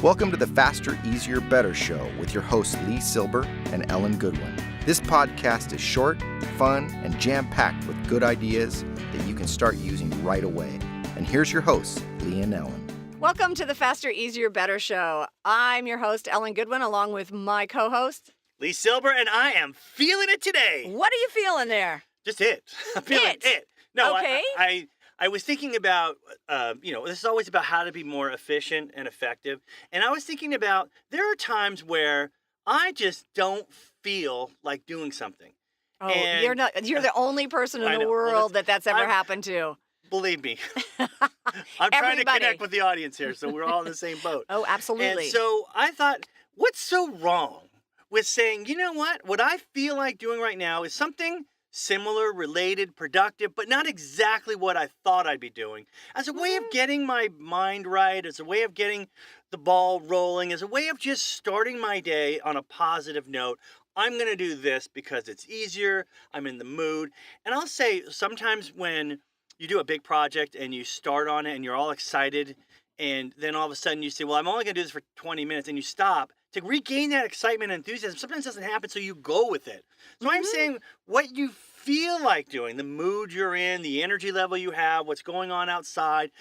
Welcome to the Faster, Easier, Better show with your hosts LeeSilber and Ellen Goodwin. This podcast is short, fun, and jam-packed with good ideas that you can start using right away. And here's your hosts, Lee and Ellen. Welcome to the Faster, Easier, Better show. I'm your host, Ellen Goodwin, along with my co-host, LeeSilber, and I am feeling it today. What are you feeling there? Just it. I'm feeling it. No, okay. I was thinking about, this is always about how to be more efficient and effective. And I was thinking about, there are times where I just don't feel like doing something. Oh, and, you're the only person in the world that's ever happened to. Believe me. I'm trying to connect with the audience here, so we're all in the same boat. Oh, absolutely. And so I thought, what's so wrong with saying, you know what I feel like doing right now is something similar, related, productive, but not exactly what I thought I'd be doing. As a way of getting my mind right, as a way of getting the ball rolling, as a way of just starting my day on a positive note. I'm going to do this because it's easier, I'm in the mood. And I'll say sometimes when you do a big project and you start on it and you're all excited, and then all of a sudden you say, well, I'm only going to do this for 20 minutes, and you stop. To regain that excitement and enthusiasm sometimes doesn't happen, so you go with it. So I'm saying what you feel like doing, the mood you're in, the energy level you have, what's going on outside,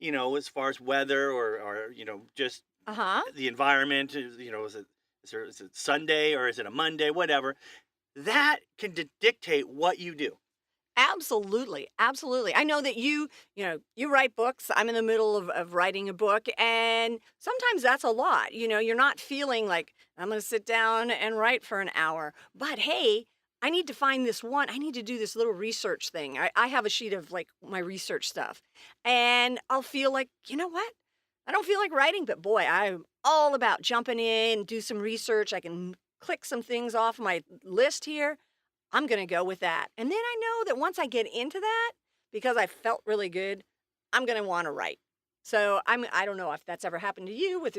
as far as weather or just the environment, is it Sunday or is it a Monday, whatever, that can dictate what you do. Absolutely. Absolutely. I know that you write books. I'm in the middle of writing a book, and sometimes that's a lot. You're not feeling like I'm going to sit down and write for an hour. But hey, I need to find this one. I need to do this little research thing. I have a sheet of like my research stuff, and I'll feel like, you know what? I don't feel like writing, but boy, I'm all about jumping in, do some research. I can click some things off my list here. I'm going to go with that. And then I know that once I get into that, because I felt really good, I'm going to want to write. So I don't know if that's ever happened to you with.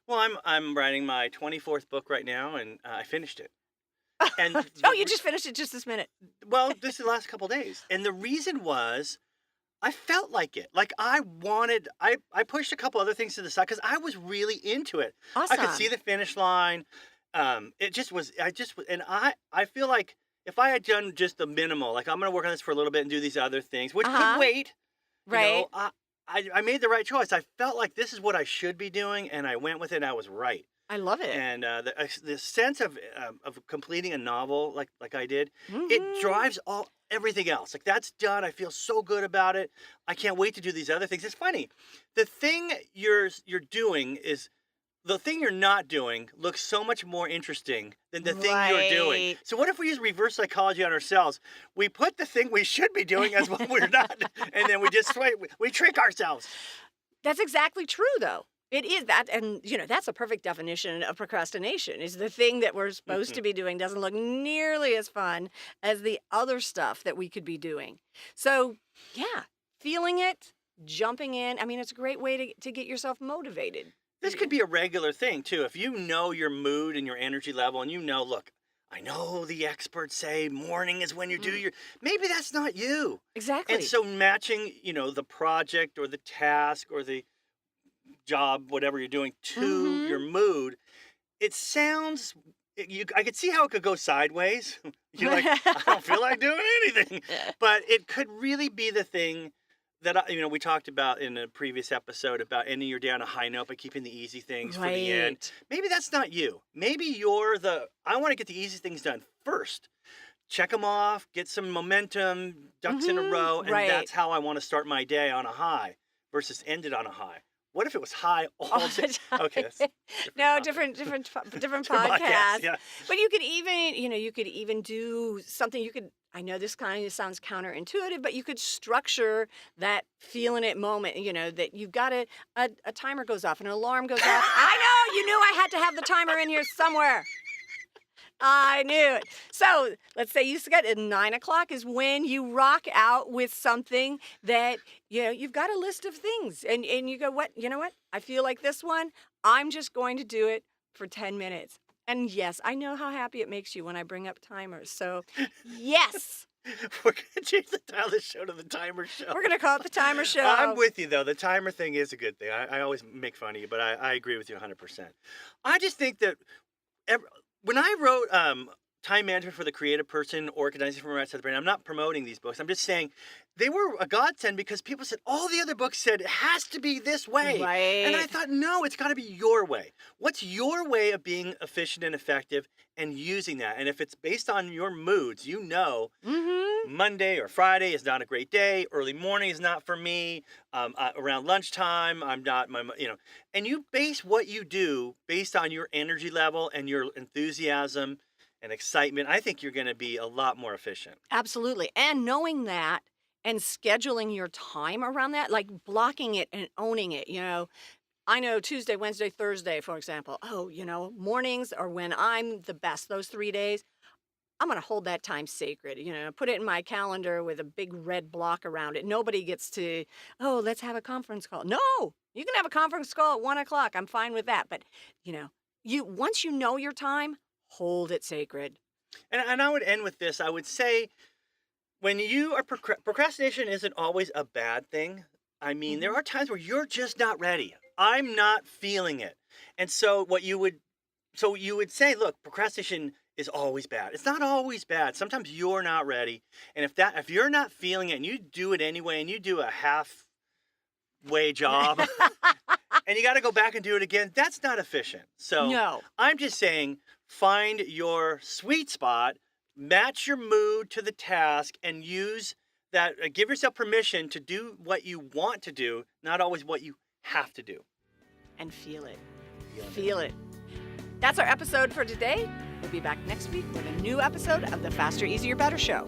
Well, I'm writing my 24th book right now, and I finished it. And oh, you just finished it just this minute. Well, this is the last couple of days. And the reason was I felt like it. Like I pushed a couple other things to the side because I was really into it. Awesome. I could see the finish line. And I feel like if I had done just the minimal, like I'm going to work on this for a little bit and do these other things, which could wait. Right. I made the right choice. I felt like this is what I should be doing, and I went with it, and I was right. I love it. And the sense of completing a novel like I did, it drives everything else. Like that's done. I feel so good about it. I can't wait to do these other things. It's funny. The thing you're doing is. The thing you're not doing looks so much more interesting than the thing you're doing. So what if we use reverse psychology on ourselves? We put the thing we should be doing as what we're not, and then we trick ourselves. That's exactly true, though. It is that, and that's a perfect definition of procrastination. Is the thing that we're supposed to be doing doesn't look nearly as fun as the other stuff that we could be doing. So, yeah, feeling it, jumping in. I mean, it's a great way to get yourself motivated. This could be a regular thing, too. If you know your mood and your energy level and look, I know the experts say morning is when you do your... Maybe that's not you. Exactly. And so matching, the project or the task or the job, whatever you're doing, to your mood, it sounds... I could see how it could go sideways. You're like, I don't feel like doing anything. But it could really be the thing... that we talked about in a previous episode about ending your day on a high note by keeping the easy things for the end. Maybe that's not you. Maybe you're I want to get the easy things done first. Check them off, get some momentum, ducks in a row, and that's how I want to start my day on a high versus end it on a high. What if it was high all day? Okay, different podcast. Yeah. But you could even do something. I know this kind of sounds counterintuitive, but you could structure that feeling it moment, that you've got a timer goes off, an alarm goes off. I know, you knew I had to have the timer in here somewhere. I knew it. So let's say you get at 9 o'clock is when you rock out with something that, you've got a list of things and you go, you know what? I feel like this one, I'm just going to do it for 10 minutes. And yes, I know how happy it makes you when I bring up timers. So yes, We're going to change the title of the show to the Timer Show. We're going to call it the Timer Show. I'm with you, though. The timer thing is a good thing. I always make fun of you, but I agree with you 100%. I just think that when I wrote Time Management for the Creative Person, Organizing from Right Side of the Brain, I'm not promoting these books. I'm just saying they were a godsend because people said, all the other books said it has to be this way. Right. And I thought, no, it's got to be your way. What's your way of being efficient and effective and using that? And if it's based on your moods, you know, Monday or Friday is not a great day. Early morning is not for me. Around lunchtime, I'm not, and you base what you do based on your energy level and your enthusiasm and excitement. I think you're going to be a lot more efficient. Absolutely. And knowing that and scheduling your time around that, like blocking it and owning it, I know Tuesday, Wednesday, Thursday, for example. Oh, mornings are when I'm the best. Those 3 days, I'm going to hold that time sacred. Put it in my calendar with a big red block around it. Nobody gets to, let's have a conference call. No, you can have a conference call at 1:00. I'm fine with that. But, once you know your time, hold it sacred. And I would end with this. I would say when you are procrastination isn't always a bad thing. I mean, there are times where you're just not ready. I'm not feeling it. And so you would say, look, procrastination is always bad. It's not always bad. Sometimes you're not ready. And if you're not feeling it and you do it anyway and you do a halfway job and you got to go back and do it again, that's not efficient. So No. I'm just saying, find your sweet spot, match your mood to the task, and use that. Give yourself permission to do what you want to do, not always what you have to do. And feel it. Feel it. That's our episode for today. We'll be back next week with a new episode of the Faster, Easier, Better Show.